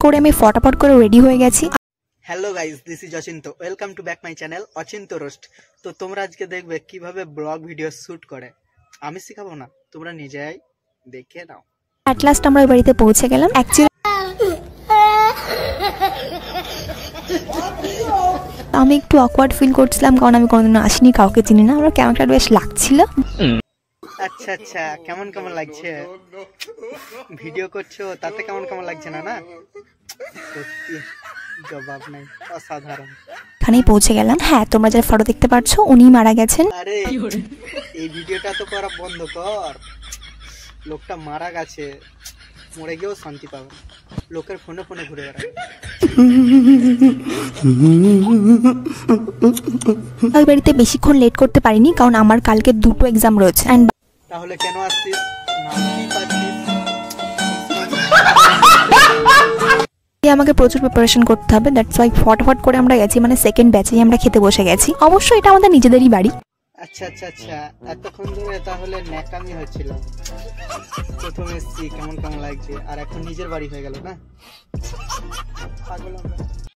করে আমি ফটাফট করে রেডি হয়ে গেছি। Hello guys, this is Achinta. Welcome to back my channel Achinta roast. তো তোমরা আজকে দেখবে কিভাবে ব্লগ ভিডিও শ্যুট করে। আমি শেখাবো না, তোমরা নিজেই দেখে নাও। অ্যাট লাস্ট আমরা ওই বাড়িতে পৌঁছে গেলাম। অ্যাকচুয়ালি আমি একটু অকওয়ার্ড ফিল করছিলাম, কারণ আমি কোনোদিনও আসিনি, কাউকে চিনি না। আমার কেমনটা বেশ লাগছিল। আচ্ছা আচ্ছা, কেমন কেমন লাগছে? ভিডিও করছো তাতে কেমন কেমন লাগছে না? না সত্যি জবাব নাই, অসাধারণ। এখানেই পৌঁছে গেলাম। হ্যাঁ, তোমরা যারা ফটো দেখতে পাচ্ছ উনি মারা গেছেন। আরে এই ভিডিওটা তো করা বন্ধ কর। লোকটা মারা গেছে, মরে গিয়েও শান্তি পাবে। লোকের ফোনে ফোনে ঘুরে বেড়ায়। ওই বাড়িতে বেশিক্ষণ লেট করতে পারিনি, কারণ আমার কালকে দুটো এক্সাম রয়েছে। তাহলে কেন আসছিস? নামতেই পারছিস। আমাকে প্রচুর প্রিপারেশন করতে হবে, দ্যাটস ওয়াই ফটাফট করে আমরা গেছি, মানে সেকেন্ড ব্যাচেই আমরা খেতে বসে গেছি। অবশ্যই এটা আমাদের নিজেদেরই বাড়ি। আচ্ছা আচ্ছা আচ্ছা, এতক্ষণ ধরে তাহলে ন্যাকামি হচ্ছিল। প্রথমে এসছি কেমন কেমন লাগছে, আর এখন নিজের বাড়ি হয়ে গেল না? পাগল আমরা।